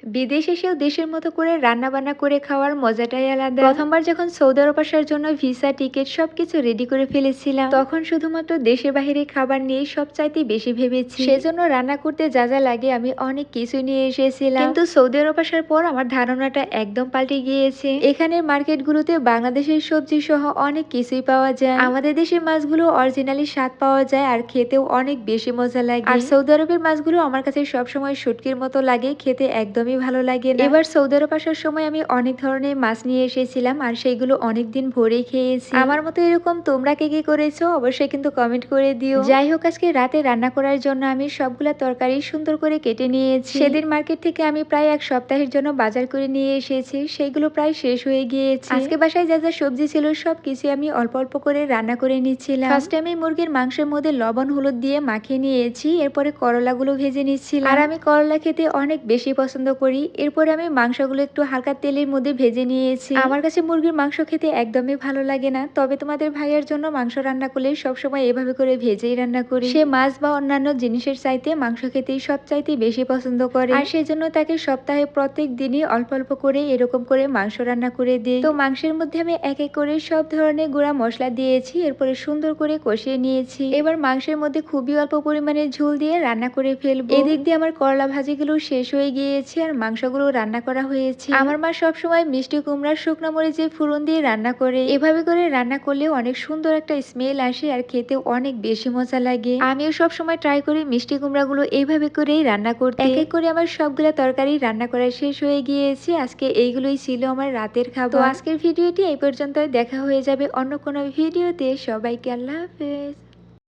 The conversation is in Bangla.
বিদেশ এসেও দেশের মতো করে রান্নাবান্না করে খাওয়ার মজাটাই আলাদা। প্রথমবার যখন সৌদি আরব আসার জন্য ভিসা, টিকিট সবকিছু রেডি করে ফেলেছিলাম, তখন শুধুমাত্র দেশের বাহিরে খাবার নিয়েই সবচাইতে বেশি ভেবেছি। সেজন্য রান্না করতে যা যা লাগে আমি অনেক কিছু নিয়ে এসেছিলাম। কিন্তু সৌদি আরব আসার পর আমার ধারণাটা একদম পাল্টে গিয়েছে। এখানের মার্কেটগুলোতে বাংলাদেশের সবজি সহ অনেক কিছুই পাওয়া যায়। আমাদের দেশের মাছগুলো অরিজিনালি স্বাদ পাওয়া যায় আর খেতেও অনেক বেশি মজা লাগে। আর সৌদি আরবের মাছগুলো আমার কাছে সবসময় শুটকির মতো লাগে, খেতে একদমই ভালো লাগে না। এবার সৌদি আরব আসার সময় আমি অনেক ধরনের মাছ নিয়ে এসেছিলাম আর সেইগুলো অনেকদিন ভরেই খেয়েছি। আমার মতো এরকম তোমরা কে কি করেছো অবশ্যই কিন্তু কমেন্ট করে দিও। যাই হোক, আজকে রাতে রান্না করার জন্য আমি সবগুলা তরকারি সুন্দর করে কেটে নিয়েছি। সেদিন মার্কেট থেকে আমি প্রায় এক সপ্তাহের জন্য বাজার করে নিয়ে এসেছি, সেইগুলো প্রায় শেষ হয়ে গিয়েছে। আজকে বাসায় যা যা সবজি ছিল সবকিছু আমি অল্প অল্প করে রান্না করে নিচ্ছিলাম। ফার্স্টে আমি মুরগির মাংসের মধ্যে লবণ হলুদ দিয়ে মাখিয়ে নিয়েছি, এরপরে করলাগুলো ভেজে নিচ্ছিলাম। আর আমি করলা খেতে অনেক বেশি পছন্দ করি। এরপরে আমি মাংসগুলো একটু হালকা তেলের মধ্যে ভেজে নিয়েছি। আমার কাছে মুরগির মাংস খেতে একদমই ভালো লাগে না, তবে তোমাদের ভাইয়ের জন্য মাংস রান্না করলে সবসময় এভাবে করে ভেজেই রান্না করি। সে মাছ বা অন্যান্য জিনিসের চাইতে মাংস খেতেই সবচাইতে বেশি পছন্দ করে, আর সেজন্য তাকে সপ্তাহে প্রত্যেক দিনই অল্প অল্প করে এরকম করে মাংস রান্না করে দিই। তো মাংসের মধ্যে আমি এক এক করে সব ধরনের গুঁড়া মশলা দিয়েছি, এরপরে সুন্দর করে কষিয়ে নিয়েছি। এবার মাংসের মধ্যে খুবই অল্প পরিমাণে ঝোল দিয়ে রান্না করে ফেলবো। এদিক দিয়ে আমার করলা ভাজিগুলো শেষ হয়ে গিয়েছে আর মাংসগুলো রান্না করা হয়েছে। আমার মা সবসময় মিষ্টি কুমড়ার শুকনো মরিচের ফোড়ন দিয়ে রান্না করে। এভাবে করে রান্না করলে অনেক সুন্দর একটা স্মেল আসে আর খেতে অনেক বেশি মজা লাগে। আমিও সবসময় ট্রাই করি মিষ্টি কুমড়াগুলো এইভাবে করেই রান্না করতে। এক এক করে আমার সবগুলা তরকারি রান্না করা শেষ হয়ে গিয়েছে। আজকে এইগুলোই ছিল আমার রাতের খাবার। তো আজকের ভিডিওটি এই পর্যন্ত, দেখা হয়ে যাবে অন্য কোনো ভিডিওতে। সবাইকে আল্লাহ হাফেজ।